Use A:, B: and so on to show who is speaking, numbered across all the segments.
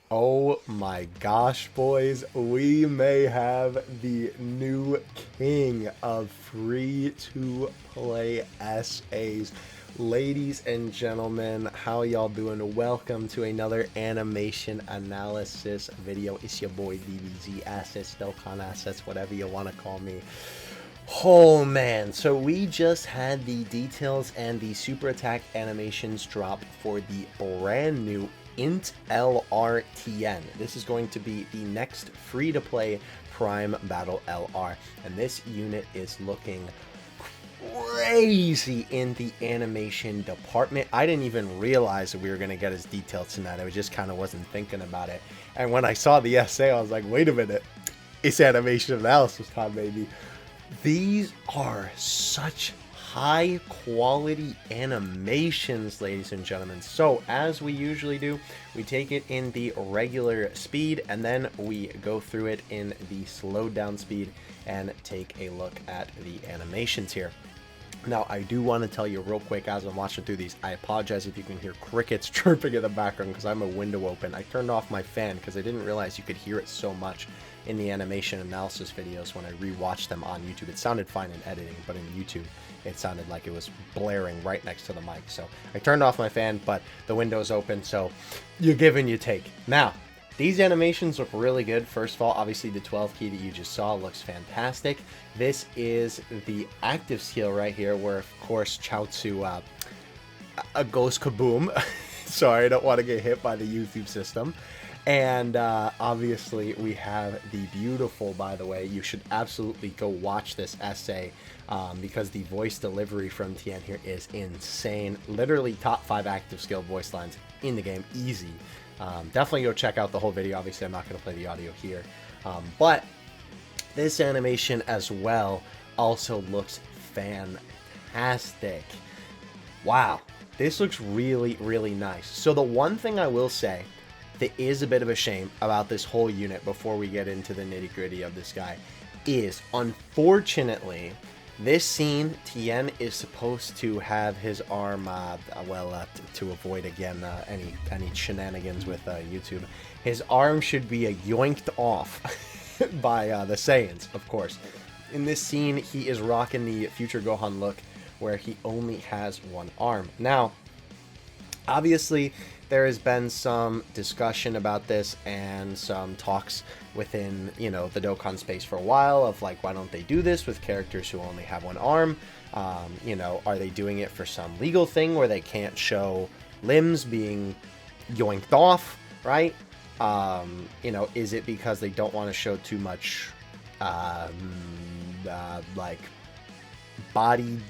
A: Oh my gosh, boys, we may have the new king of free-to-play SAs. Ladies and gentlemen, how y'all doing? Welcome to another animation analysis video. It's your boy DBZ Dokkan Assets, whatever you want to call me. Oh man, so we just had the details and the super attack animations drop for the brand new Int LR Tien. This is going to be the next free-to-play Prime Battle LR, and this unit is looking crazy in the animation department. I didn't even realize that we were going to get as detailed tonight. I just kind of wasn't thinking about it, and when I saw the essay, I was like, wait a minute, it's animation analysis time, baby. These are such high quality animations, ladies and gentlemen. So as we usually do, we take it in the regular speed and then we go through it in the slowed down speed and take a look at the animations here. Now, I do want to tell you real quick as I'm watching through these, I apologize if you can hear crickets chirping in the background because I'm a window open. I turned off my fan because I didn't realize you could hear it so much in the animation analysis videos when I rewatched them on YouTube. It sounded fine in editing, but in YouTube, it sounded like it was blaring right next to the mic. So I turned off my fan, but the window's open, so you give and you take. Now, these animations look really good. First of all, obviously the 12 key that you just saw looks fantastic. This is the active skill right here, where of course Chaotsu goes kaboom. Sorry, I don't want to get hit by the YouTube system. And obviously we have the beautiful, by the way, you should absolutely go watch this essay because the voice delivery from Tien here is insane. Literally top 5 active skill voice lines in the game, easy. Definitely go check out the whole video. Obviously I'm not going to play the audio here, but this animation as well also looks fantastic. Wow, this looks really, really nice. So the one thing I will say that is a bit of a shame about this whole unit before we get into the nitty-gritty of this guy is, unfortunately, this scene, Tien is supposed to have his arm, to avoid, again, any shenanigans with YouTube, his arm should be yoinked off by the Saiyans, of course. In this scene, he is rocking the Future Gohan look, where he only has one arm. Now, obviously, there has been some discussion about this and some talks within, you know, the Dokkan space for a while of like, why don't they do this with characters who only have one arm? You know, are they doing it for some legal thing where they can't show limbs being yoinked off, right? You know, is it because they don't want to show too much, like, body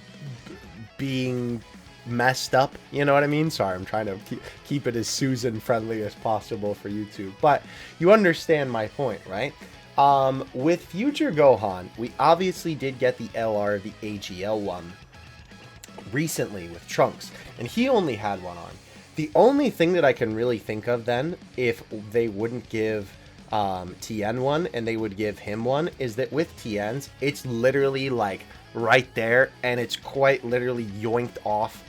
A: being messed up, you know what I mean? Sorry, I'm trying to keep it as Susan friendly as possible for YouTube, but you understand my point, right? With Future Gohan, we obviously did get the LR, the AGL one, recently with Trunks, and he only had one arm. The only thing that I can really think of then, if they wouldn't give Tien one and they would give him one, is that with Tien's, it's literally like right there, and it's quite literally yoinked off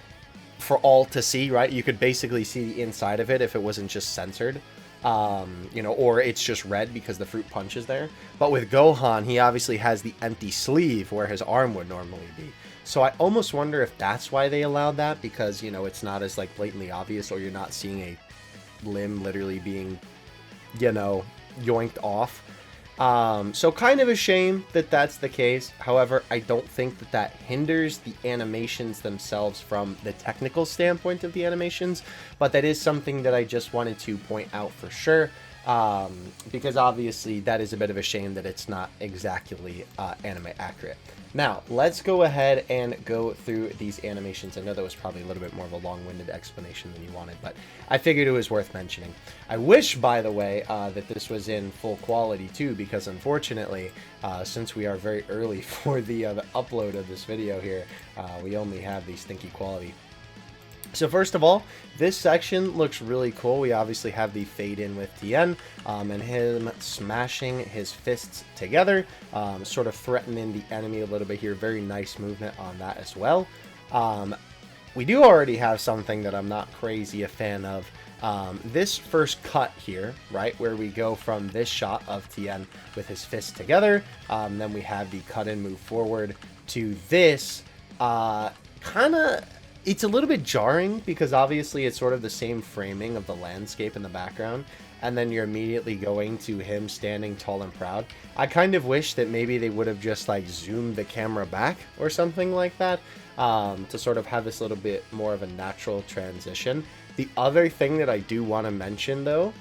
A: for all to see, right? You could basically see the inside of it if it wasn't just censored, you know, or it's just red because the fruit punch is there. But with Gohan, he obviously has the empty sleeve where his arm would normally be. So I almost wonder if that's why they allowed that, because, you know, it's not as like blatantly obvious, or you're not seeing a limb literally being, you know, yoinked off. So kind of a shame that that's the case. However, I don't think that that hinders the animations themselves from the technical standpoint of the animations, but that is something that I just wanted to point out for sure, because obviously that is a bit of a shame that it's not exactly anime accurate. Now, let's go ahead and go through these animations. I know that was probably a little bit more of a long-winded explanation than you wanted, but I figured it was worth mentioning. I wish, by the way, that this was in full quality too, because unfortunately, since we are very early for the upload of this video here, we only have the stinky quality. So first of all, this section looks really cool. We obviously have the fade in with Tien and him smashing his fists together, sort of threatening the enemy a little bit here. Very nice movement on that as well. We do already have something that I'm not crazy a fan of This first cut here, right, where we go from this shot of Tien with his fists together, then we have the cut and move forward to this, kind of, it's a little bit jarring because obviously it's sort of the same framing of the landscape in the background, and then you're immediately going to him standing tall and proud. I kind of wish that maybe they would have just like zoomed the camera back or something like that, to sort of have this little bit more of a natural transition. The other thing that I do want to mention though,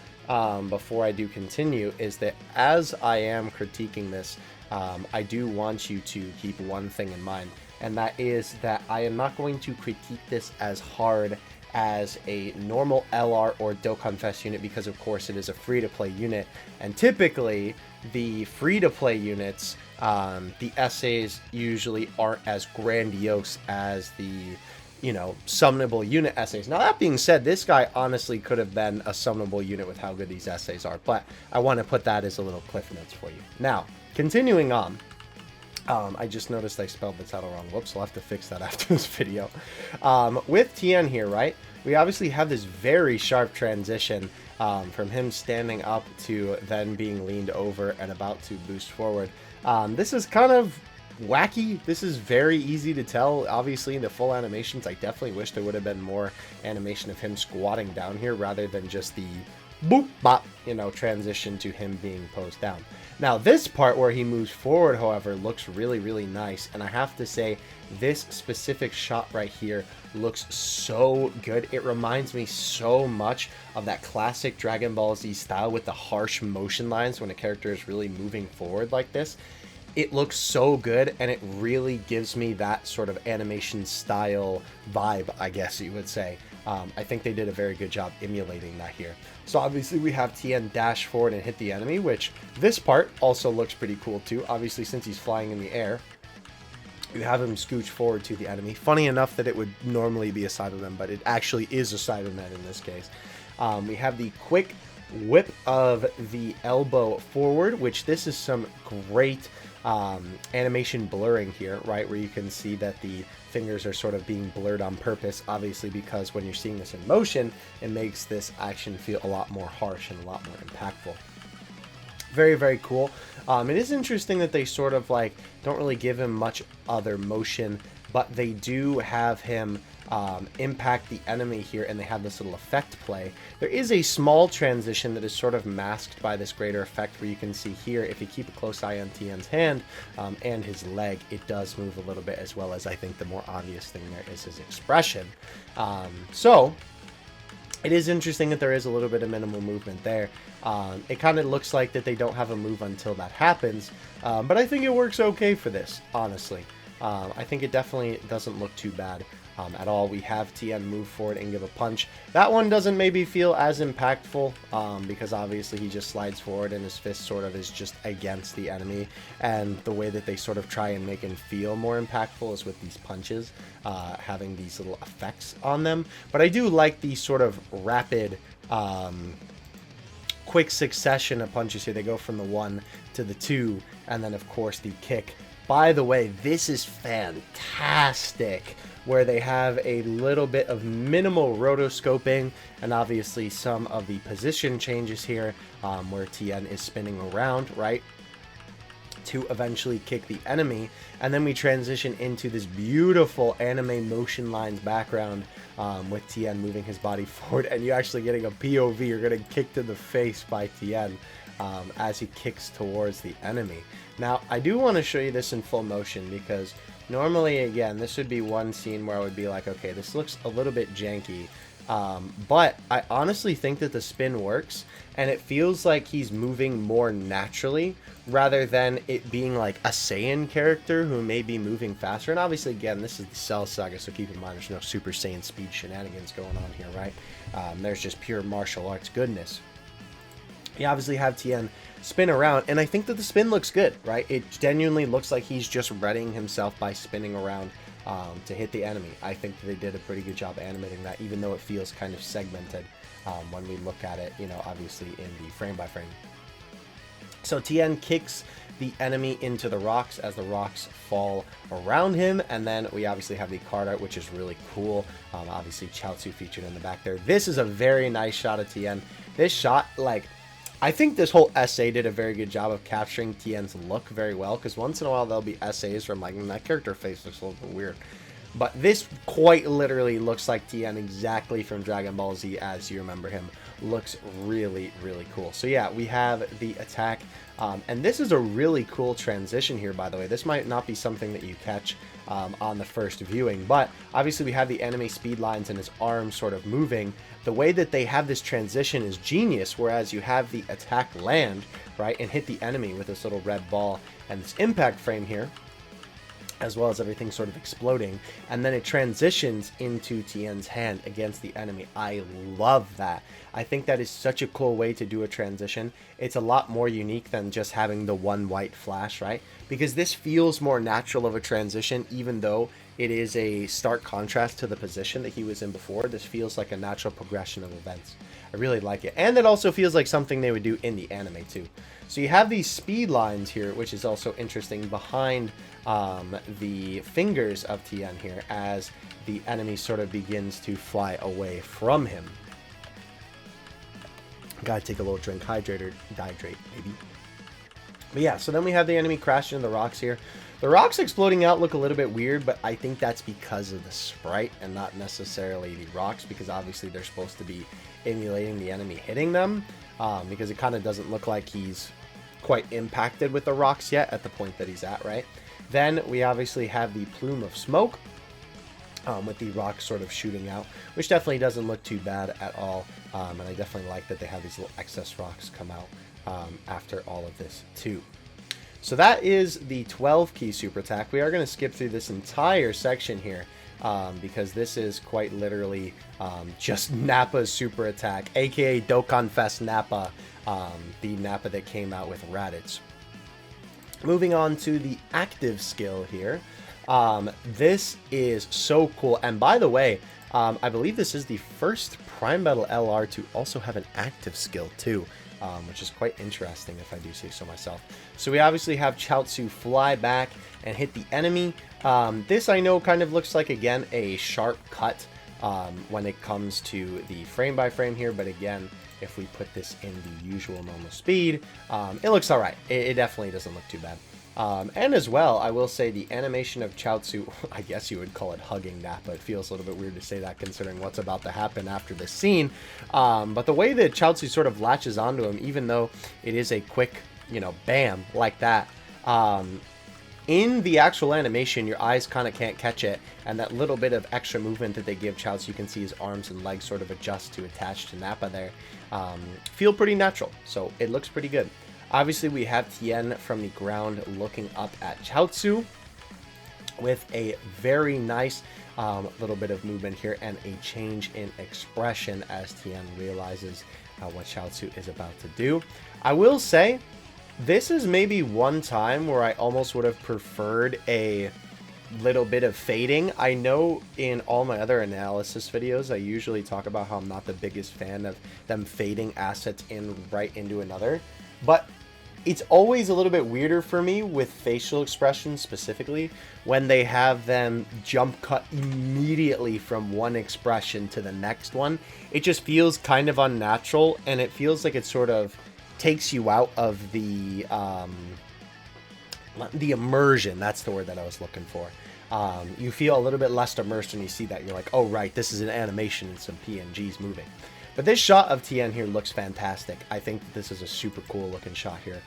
A: before I do continue, is that as I am critiquing this, I do want you to keep one thing in mind, and that is that I am not going to critique this as hard as a normal LR or Dokkan Fest unit, because of course it is a free-to-play unit, and typically the free-to-play units, the essays usually aren't as grandiose as the, you know, summonable unit essays. Now that being said, this guy honestly could have been a summonable unit with how good these essays are, but I want to put that as a little cliff notes for you. Now, continuing on, I just noticed I spelled the title wrong. Whoops, I'll have to fix that after this video. With Tien here, right, we obviously have this very sharp transition from him standing up to then being leaned over and about to boost forward. This is kind of wacky. This is very easy to tell. Obviously, in the full animations, I definitely wish there would have been more animation of him squatting down here rather than just the boop bop, you know, transition to him being posed down. Now this part where he moves forward, however, looks really, really nice, and I have to say this specific shot right here looks so good. It reminds me so much of that classic Dragon Ball Z style with the harsh motion lines when a character is really moving forward like this. It looks so good, and it really gives me that sort of animation style vibe, I guess you would say. I think they did a very good job emulating that here. So obviously we have Tien dash forward and hit the enemy, which this part also looks pretty cool too. Obviously, since he's flying in the air, you have him scooch forward to the enemy. Funny enough that it would normally be a side of them, but it actually is a side of net in this case. We have the quick whip of the elbow forward, which this is some great animation blurring here, right, where you can see that the fingers are sort of being blurred on purpose, obviously, because when you're seeing this in motion, it makes this action feel a lot more harsh and a lot more impactful. Very, very cool. It is interesting that they sort of like don't really give him much other motion, but they do have him impact the enemy here, and they have this little effect play. There is a small transition that is sort of masked by this greater effect, where you can see here, if you keep a close eye on Tien's hand and his leg, it does move a little bit, as well as I think the more obvious thing there is his expression. So it is interesting that there is a little bit of minimal movement there. It kind of looks like that they don't have a move until that happens, but I think it works okay for this, honestly. I think it definitely doesn't look too bad at all. We have Tien move forward and give a punch. That one doesn't maybe feel as impactful because obviously he just slides forward and his fist sort of is just against the enemy, and the way that they sort of try and make him feel more impactful is with these punches, having these little effects on them. But I do like these sort of rapid quick succession of punches here. They go from the 1 to the 2, and then of course the kick. By the way, this is fantastic, where they have a little bit of minimal rotoscoping and obviously some of the position changes here, where Tien is spinning around, right, to eventually kick the enemy. And then we transition into this beautiful anime motion lines background with Tien moving his body forward, and you're actually getting a POV. You're getting kicked in the face by Tien as he kicks towards the enemy. Now, I do want to show you this in full motion, because normally, again, this would be one scene where I would be like, okay, this looks a little bit janky, but I honestly think that the spin works, and it feels like he's moving more naturally, rather than it being like a Saiyan character who may be moving faster. And obviously, again, this is the Cell Saga, so keep in mind there's no Super Saiyan speed shenanigans going on here, right? There's just pure martial arts goodness. You obviously have Tien spin around, and I think that the spin looks good, right? It genuinely looks like he's just readying himself by spinning around to hit the enemy. I think that they did a pretty good job animating that, even though it feels kind of segmented when we look at it, you know, obviously in the frame by frame. So Tien kicks the enemy into the rocks as the rocks fall around him, and then we obviously have the card art, which is really cool. Obviously Chaotsu featured in the back there. This is a very nice shot of Tien. This shot, like, I think this whole essay did a very good job of capturing Tien's look very well, because once in a while there'll be essays where I'm like, that character face looks a little bit weird. But this quite literally looks like Tien exactly from Dragon Ball Z as you remember him. Looks really, really cool. So yeah, we have the attack. And this is a really cool transition here, by the way. This might not be something that you catch on the first viewing, but obviously we have the enemy speed lines and his arms sort of moving. The way that they have this transition is genius, whereas you have the attack land, right, and hit the enemy with this little red ball and this impact frame here, as well as everything sort of exploding, and then it transitions into Tien's hand against the enemy. I love that. I think that is such a cool way to do a transition. It's a lot more unique than just having the one white flash, right? Because this feels more natural of a transition, even though it is a stark contrast to the position that he was in before. This feels like a natural progression of events. I really like it. And it also feels like something they would do in the anime too. So you have these speed lines here, which is also interesting, behind the fingers of Tien here as the enemy sort of begins to fly away from him. Gotta take a little drink, hydrate, maybe. But yeah, so then we have the enemy crashing into the rocks here. The rocks exploding out look a little bit weird, but I think that's because of the sprite and not necessarily the rocks, because obviously they're supposed to be emulating the enemy hitting them, because it kind of doesn't look like he's quite impacted with the rocks yet at the point that he's at, right? Then we obviously have the plume of smoke with the rocks sort of shooting out, which definitely doesn't look too bad at all. And I definitely like that they have these little excess rocks come out after all of this too. So that is the 12 key super attack. We are going to skip through this entire section here because this is quite literally just Nappa's super attack, aka Dokkan Fest Nappa, the Nappa that came out with Raditz. Moving on to the active skill here. This is so cool. And by the way, I believe this is the first Prime Battle LR to also have an active skill too, which is quite interesting if I do say so myself. So we obviously have Chaotsu fly back and hit the enemy. This I know kind of looks like, again, a sharp cut when it comes to the frame by frame here, but again, if we put this in the usual normal speed, it looks all right. It definitely doesn't look too bad. And as well, I will say the animation of Chaotsu, I guess you would call it hugging Nappa. It feels a little bit weird to say that considering what's about to happen after this scene. But the way that Chaotsu sort of latches onto him, even though it is a quick, you know, bam, like that, in the actual animation, your eyes kind of can't catch it, and that little bit of extra movement that they give Chaotsu, you can see his arms and legs sort of adjust to attach to Nappa there, feel pretty natural, so it looks pretty good. Obviously, we have Tien from the ground looking up at Chaotsu with a very nice little bit of movement here and a change in expression as Tien realizes what Chaotsu is about to do. I will say, this is maybe one time where I almost would have preferred a little bit of fading. I know in all my other analysis videos, I usually talk about how I'm not the biggest fan of them fading assets in right into another, but it's always a little bit weirder for me with facial expressions specifically when they have them jump cut immediately from one expression to the next one. It just feels kind of unnatural, and it feels like it sort of takes you out of the immersion. That's the word that I was looking for. You feel a little bit less immersed when you see that. You're like, oh right, this is an animation and some PNGs moving. But this shot of Tien here looks fantastic. I think this is a super cool looking shot here,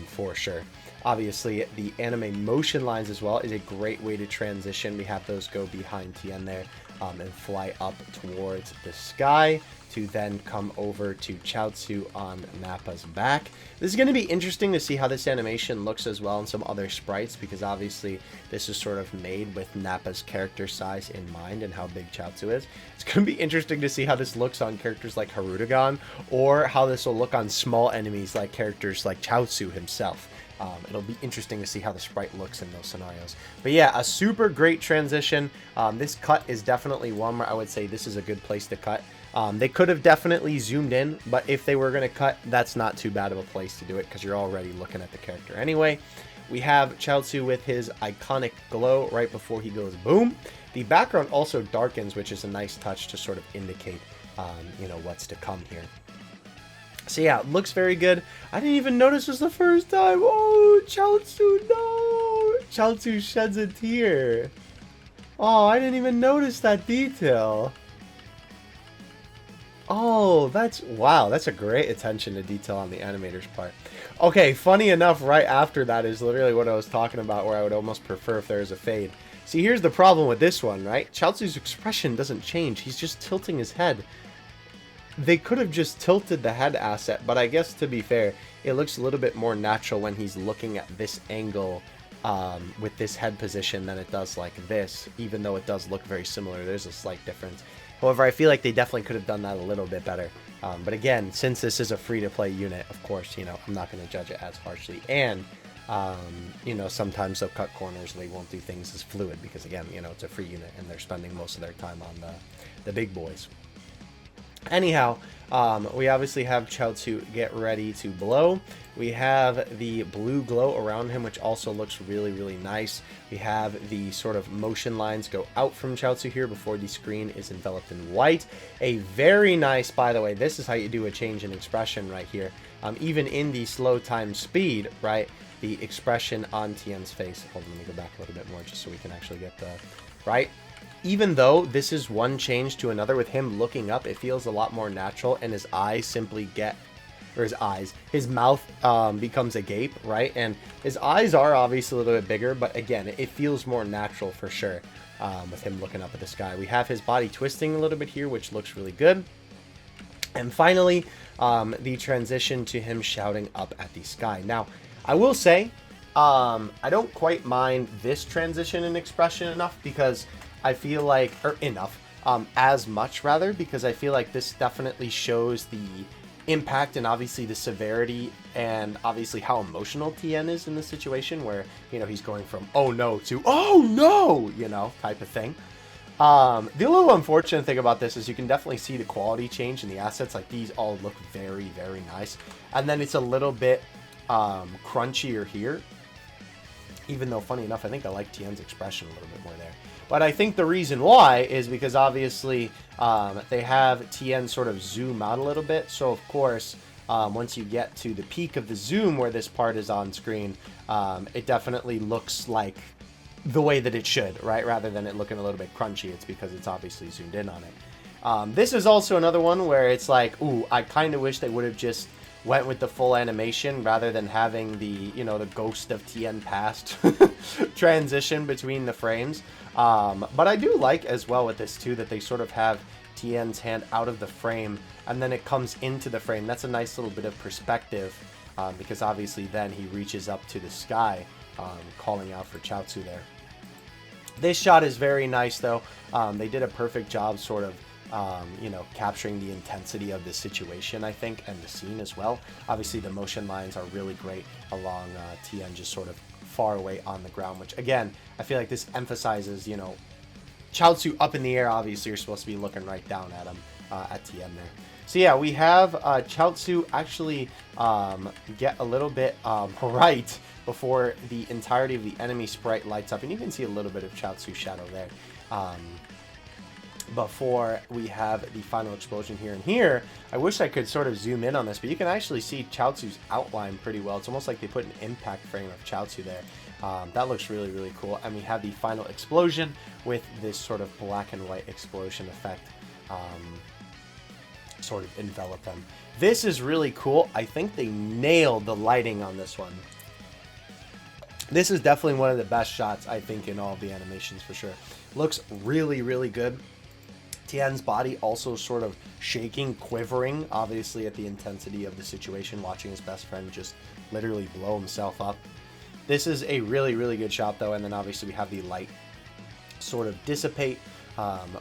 A: for sure. Obviously, the anime motion lines as well is a great way to transition. We have those go behind Tien there and fly up towards the sky to then come over to Chaotsu on Nappa's back. This is going to be interesting to see how this animation looks as well in some other sprites, because obviously this is sort of made with Nappa's character size in mind and how big Chaotsu is. It's going to be interesting to see how this looks on characters like Harudagon, or how this will look on small enemies like characters like Chaotsu himself. It'll be interesting to see how the sprite looks in those scenarios. But yeah, a super great transition. This cut is definitely one where I would say this is a good place to cut. They could have definitely zoomed in, but if they were going to cut, that's not too bad of a place to do it because you're already looking at the character anyway. We have Chaotsu with his iconic glow right before he goes boom. The background also darkens, which is a nice touch to sort of indicate, you know, what's to come here. So yeah, it looks very good. I didn't even notice this the first time. Oh, Chaotsu, no! Chaotsu sheds a tear. Oh, I didn't even notice that detail. Oh, wow, that's a great attention to detail on the animator's part. Okay, funny enough, right after that is literally what I was talking about, where I would almost prefer if there was a fade. See, here's the problem with this one, right? Chaotsu's expression doesn't change. He's just tilting his head. They could have just tilted the head asset, but I guess to be fair, it looks a little bit more natural when he's looking at this angle with this head position than it does like this, even though it does look very similar. There's a slight difference. However, I feel like they definitely could have done that a little bit better. But again, since this is a free-to-play unit, of course, you know, I'm not going to judge it as harshly. And, you know, sometimes they'll cut corners and they won't do things as fluid because, again, you know, it's a free unit and they're spending most of their time on the big boys. Anyhow, we obviously have Chaotsu get ready to blow. We have the blue glow around him, which also looks really, really nice. We have the sort of motion lines go out from Chaotsu here before the screen is enveloped in white. A very nice, by the way, this is how you do a change in expression right here. Even in the slow time speed, right, the expression on Tien's face. Hold on, let me go back a little bit more just so we can actually get the, right? Even though this is one change to another, with him looking up, it feels a lot more natural, and his eyes simply get, or his mouth becomes agape, right? And his eyes are obviously a little bit bigger, but again, it feels more natural for sure with him looking up at the sky. We have his body twisting a little bit here, which looks really good. And finally, the transition to him shouting up at the sky. Now, I will say, I don't quite mind this transition in expression enough because I feel like, or enough, as much rather, because I feel like this definitely shows the impact and obviously the severity and obviously how emotional Tien is in the situation where, you know, he's going from, oh no, to, oh no, you know, type of thing. The little unfortunate thing about this is you can definitely see the quality change in the assets. Like, these all look very, very nice. And then it's a little bit crunchier here. Even though, funny enough, I think I like Tien's expression a little bit more there. But I think the reason why is because obviously they have Tien sort of zoom out a little bit. So, of course, once you get to the peak of the zoom where this part is on screen, it definitely looks like the way that it should, right? Rather than it looking a little bit crunchy, it's because it's obviously zoomed in on it. This is also another one where it's like, ooh, I kind of wish they would have just went with the full animation rather than having the, you know, the ghost of Tien past transition between the frames. But I do like as well with this too that they sort of have Tien's hand out of the frame and then it comes into the frame. That's a nice little bit of perspective because obviously then he reaches up to the sky, calling out for Chaotsu there. This shot is very nice though. They did a perfect job sort of you know, capturing the intensity of the situation, I think, and the scene as well. Obviously, the motion lines are really great along Tien just sort of far away on the ground, which, again, I feel like this emphasizes, you know, Chaotsu up in the air. Obviously, you're supposed to be looking right down at him, at Tien there. So, yeah, we have Chaotsu actually get a little bit right before the entirety of the enemy sprite lights up, and you can see a little bit of Chaotsu's shadow there. Before we have the final explosion here and here. I wish I could sort of zoom in on this, but you can actually see Chaotsu's outline pretty well. It's almost like they put an impact frame of Chaotsu there. That looks really, really cool. And we have the final explosion with this sort of black and white explosion effect sort of envelop them. This is really cool. I think they nailed the lighting on this one. This is definitely one of the best shots, I think, in all of the animations for sure. Looks really, really good. Tien's body also sort of shaking, quivering, obviously at the intensity of the situation, watching his best friend just literally blow himself up. This is a really, really good shot, though, and then obviously we have the light sort of dissipate,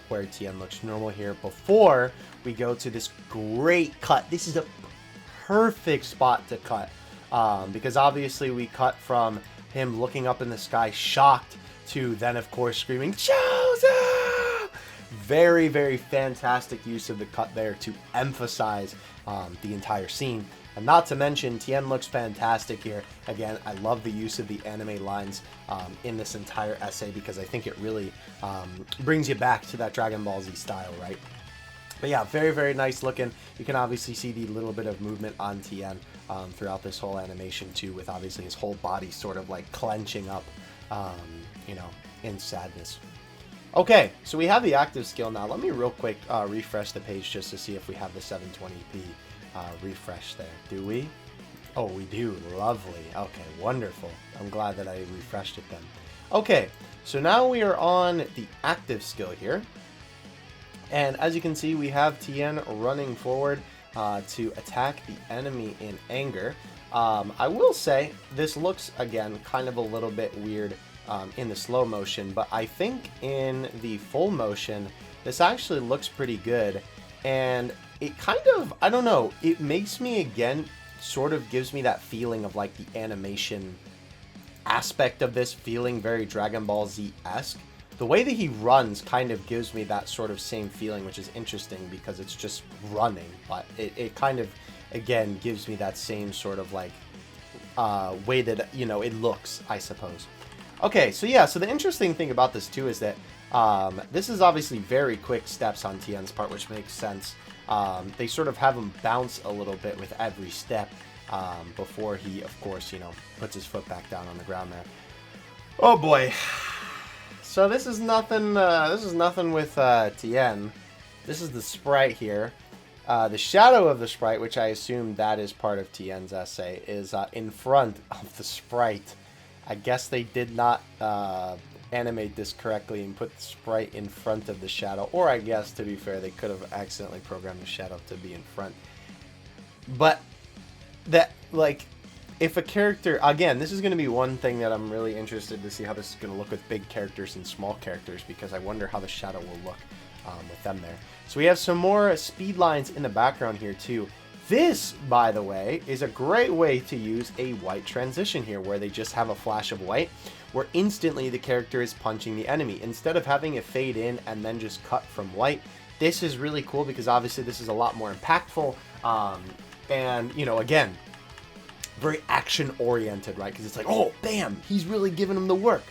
A: where Tien looks normal here, before we go to this great cut. This is a perfect spot to cut, because obviously we cut from him looking up in the sky, shocked, to then, of course, screaming, "Chaotsu!" very, very fantastic use of the cut there to emphasize the entire scene. And not to mention, Tien looks fantastic here. Again, I love the use of the anime lines in this entire essay because I think it really brings you back to that Dragon Ball Z style, right? But yeah, very, very nice looking. You can obviously see the little bit of movement on Tien throughout this whole animation too, with obviously his whole body sort of like clenching up, you know, in sadness. Okay, so we have the active skill now. Let me real quick refresh the page just to see if we have the 720p refresh there. Do we? Oh, we do. Lovely. Okay, wonderful. I'm glad that I refreshed it then. Okay, so now we are on the active skill here. And as you can see, we have Tien running forward to attack the enemy in anger. I will say this looks, again, kind of a little bit weird in the slow motion, but I think in the full motion, this actually looks pretty good. And it kind of, I don't know, it makes me, again, sort of gives me that feeling of like the animation aspect of this feeling very Dragon Ball Z-esque. The way that he runs kind of gives me that sort of same feeling, which is interesting because it's just running, but it kind of, again, gives me that same sort of like way that, you know, it looks, I suppose. Okay, so yeah, so the interesting thing about this too is that this is obviously very quick steps on Tien's part, which makes sense. They sort of have him bounce a little bit with every step before he, of course, you know, puts his foot back down on the ground there. Oh boy. So this is nothing. This is nothing with Tien. This is the sprite here. The shadow of the sprite, which I assume that is part of Tien's essay, is in front of the sprite. I guess they did not animate this correctly and put the sprite in front of the shadow. Or I guess, to be fair, they could have accidentally programmed the shadow to be in front. But that, like, if a character, again, this is going to be one thing that I'm really interested to see how this is going to look with big characters and small characters, because I wonder how the shadow will look with them there. So we have some more speed lines in the background here too. This, by the way, is a great way to use a white transition here, where they just have a flash of white, where instantly the character is punching the enemy. Instead of having it fade in and then just cut from white, this is really cool because obviously this is a lot more impactful. And, you know, again, very action-oriented, right? Because it's like, oh, bam, he's really giving him the work.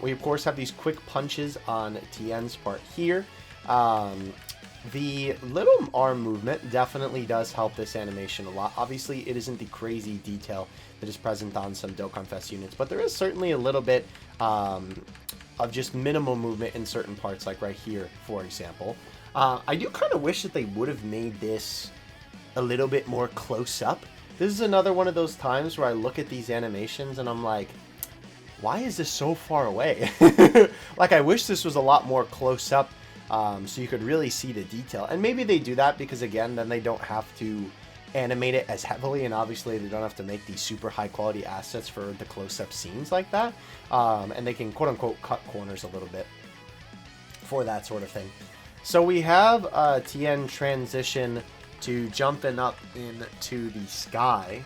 A: We, of course, have these quick punches on Tien's part here. The little arm movement definitely does help this animation a lot. Obviously, it isn't the crazy detail that is present on some Dokkan Fest units, but there is certainly a little bit of just minimal movement in certain parts, like right here, for example. I do kind of wish that they would have made this a little bit more close up. This is another one of those times where I look at these animations and I'm like, why is this so far away? Like, I wish this was a lot more close up so you could really see the detail. And maybe they do that because, again, then they don't have to animate it as heavily, and obviously they don't have to make these super high quality assets for the close-up scenes like that. And they can, quote-unquote, cut corners a little bit for that sort of thing. So we have Tien transition to jumping up into the sky,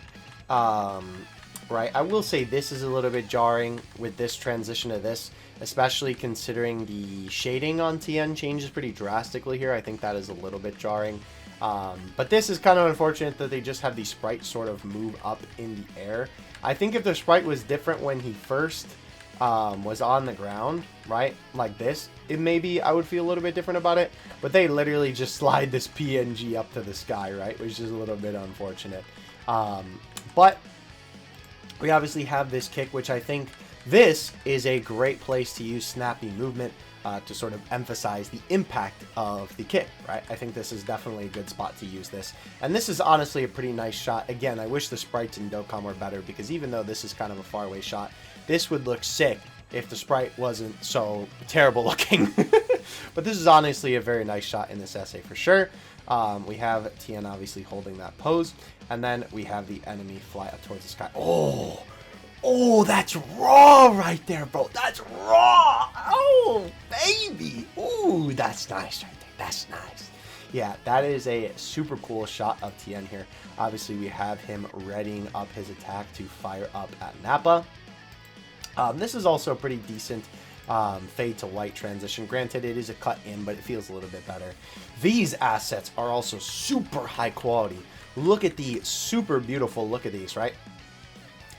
A: right? I will say this is a little bit jarring with this transition to this, especially considering the shading on Tien changes pretty drastically here. I think that is a little bit jarring. But this is kind of unfortunate that they just have the sprite sort of move up in the air. I think if the sprite was different when he first was on the ground, right, like this, it maybe I would feel a little bit different about it. But they literally just slide this PNG up to the sky, right, which is a little bit unfortunate. But we obviously have this kick, which I think this is a great place to use snappy movement to sort of emphasize the impact of the kick, right? I think this is definitely a good spot to use this. And this is honestly a pretty nice shot. Again, I wish the sprites in Dokkan were better, because even though this is kind of a faraway shot, this would look sick if the sprite wasn't so terrible looking. But this is honestly a very nice shot in this essay for sure. We have Tien obviously holding that pose, and then we have the enemy fly up towards the sky. Oh, that's raw right there, bro. That's raw. Oh, baby. Ooh, that's nice right there. That's nice. Yeah, that is a super cool shot of Tien here. Obviously, we have him readying up his attack to fire up at Nappa. This is also a pretty decent fade to white transition. Granted, it is a cut in, but it feels a little bit better. These assets are also super high quality. Look at the super beautiful look of these, right?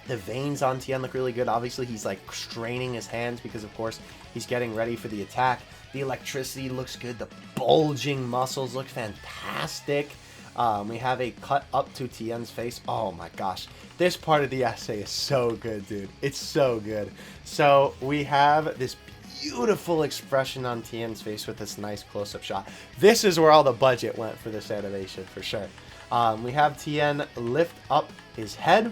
A: The veins on Tien look really good. Obviously, he's like straining his hands because, of course, he's getting ready for the attack. The electricity looks good. The bulging muscles look fantastic. We have a cut up to Tien's face. Oh my gosh. This part of the essay is so good, dude. It's so good. So we have this beautiful expression on Tien's face with this nice close-up shot. This is where all the budget went for this animation, for sure. We have Tien lift up his head,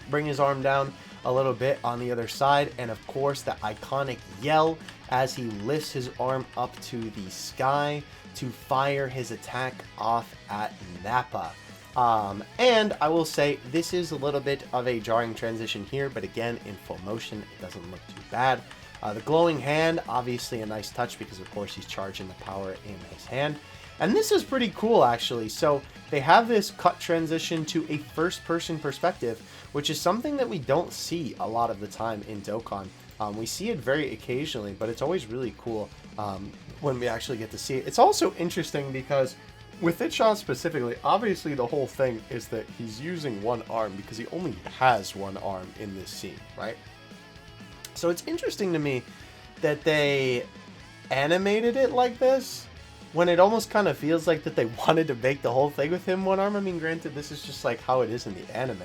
A: bring his arm down a little bit on the other side, and of course the iconic yell as he lifts his arm up to the sky to fire his attack off at Nappa. And I will say this is a little bit of a jarring transition here, but again, in full motion, it doesn't look too bad. The glowing hand, obviously a nice touch because of course he's charging the power in his hand. And this is pretty cool, actually. So they have this cut transition to a first-person perspective, which is something that we don't see a lot of the time in Dokkan. We see it very occasionally, but it's always really cool when we actually get to see it. It's also interesting because with this shot specifically, obviously the whole thing is that he's using one arm because he only has one arm in this scene, right? So it's interesting to me that they animated it like this, when it almost kind of feels like that they wanted to make the whole thing with him one arm. I mean, granted, this is just like how it is in the anime.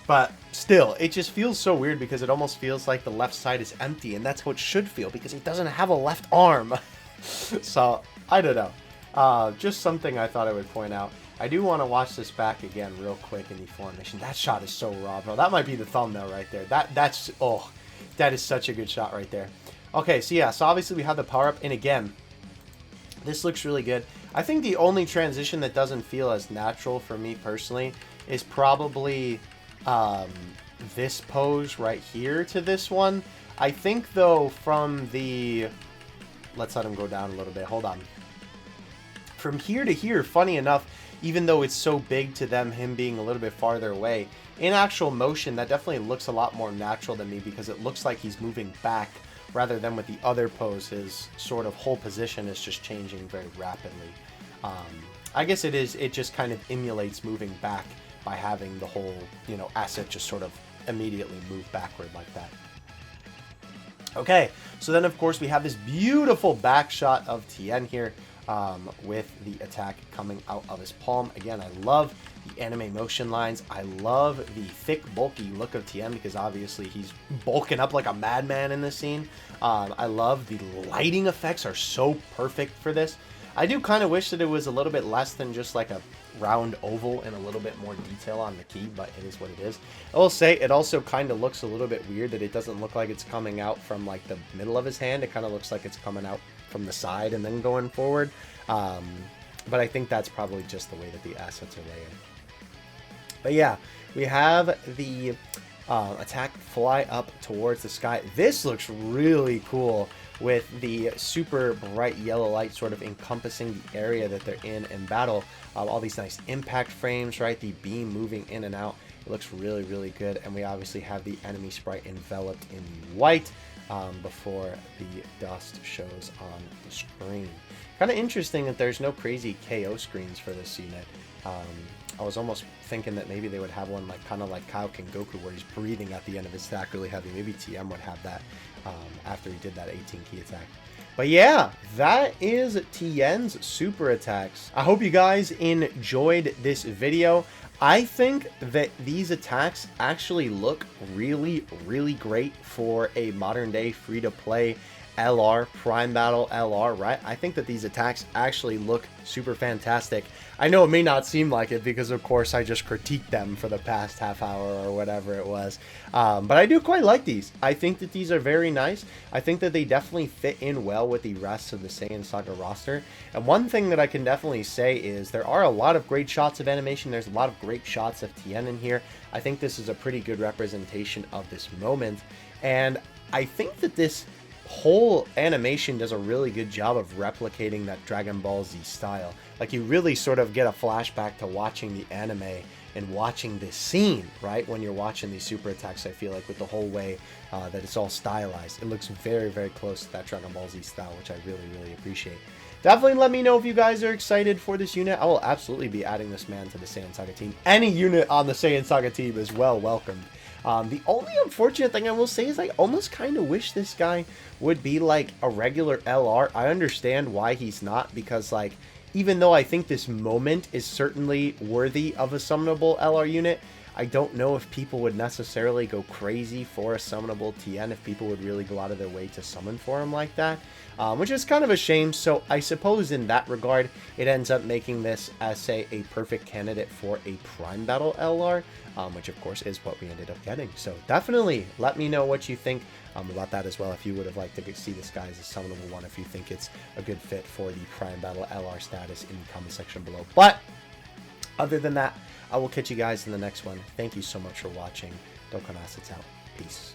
A: But still, it just feels so weird because it almost feels like the left side is empty, and that's how it should feel because he doesn't have a left arm. So, I don't know. Just something I thought I would point out. I do want to watch this back again real quick in the full animation. That shot is so raw, bro. That might be the thumbnail right there. That is such a good shot right there. Okay, so yeah, so obviously we have the power-up, and again, this looks really good. I think the only transition that doesn't feel as natural for me personally is probably this pose right here to this one. I think, though, from the... Let's let him go down a little bit. Hold on. From here to here, funny enough, even though it's so big to them, him being a little bit farther away, in actual motion, that definitely looks a lot more natural than me because it looks like he's moving back rather than with the other pose. His sort of whole position is just changing very rapidly. I guess it just kind of emulates moving back by having the whole, asset just sort of immediately move backward like that. Okay, so then of course we have this beautiful back shot of Tien here with the attack coming out of his palm. Again, I love the anime motion lines. I love the thick, bulky look of Tien because obviously he's bulking up like a madman in this scene. I love the lighting effects are so perfect for this. I do kind of wish that it was a little bit less than just like a round oval and a little bit more detail on the key, but it is what it is. I will say it also kind of looks a little bit weird that it doesn't look like it's coming out from like the middle of his hand. It kind of looks like it's coming out from the side and then going forward. But I think that's probably just the way that the assets are layered. But yeah, we have the attack fly up towards the sky. This looks really cool with the super bright yellow light sort of encompassing the area that they're in battle. All these nice impact frames, right? The beam moving in and out. It looks really, really good. And we obviously have the enemy sprite enveloped in white before the dust shows on the screen. Kind of interesting that there's no crazy KO screens for this unit. I was almost thinking that maybe they would have one like kind of like Kaioken Goku where he's breathing at the end of his attack really heavy. Maybe TM would have that after he did that 18 key attack. But yeah, that is Tien's super attacks. I hope you guys enjoyed this video. I think that these attacks actually look really, really great for a modern day free-to-play LR, Prime Battle LR, right? I think that these attacks actually look super fantastic. I know it may not seem like it because, of course, I just critiqued them for the past half hour or whatever it was. But I do quite like these. I think that these are very nice. I think that they definitely fit in well with the rest of the Saiyan Saga roster. And one thing that I can definitely say is there are a lot of great shots of animation. There's a lot of great shots of Tien in here. I think this is a pretty good representation of this moment. And I think that this whole animation does a really good job of replicating that Dragon Ball Z style. Like, you really sort of get a flashback to watching the anime and watching this scene, right? When you're watching these super attacks, I feel like, with the whole way that it's all stylized. It looks very, very close to that Dragon Ball Z style, which I really, really appreciate. Definitely let me know if you guys are excited for this unit. I will absolutely be adding this man to the Saiyan Saga team. Any unit on the Saiyan Saga team is well welcomed. The only unfortunate thing I will say is I almost kind of wish this guy would be like a regular LR. I understand why he's not, because like, even though I think this moment is certainly worthy of a summonable LR unit, I don't know if people would necessarily go crazy for a summonable Tien, if people would really go out of their way to summon for him like that, which is kind of a shame. So I suppose in that regard, it ends up making this as, say, a perfect candidate for a Prime Battle LR, which of course is what we ended up getting. So definitely let me know what you think about that as well, if you would have liked to see this guy as a summonable one, if you think it's a good fit for the Prime Battle LR status, in the comment section below. But other than that, I will catch you guys in the next one. Thank you so much for watching. Dokkan Assets out. Peace.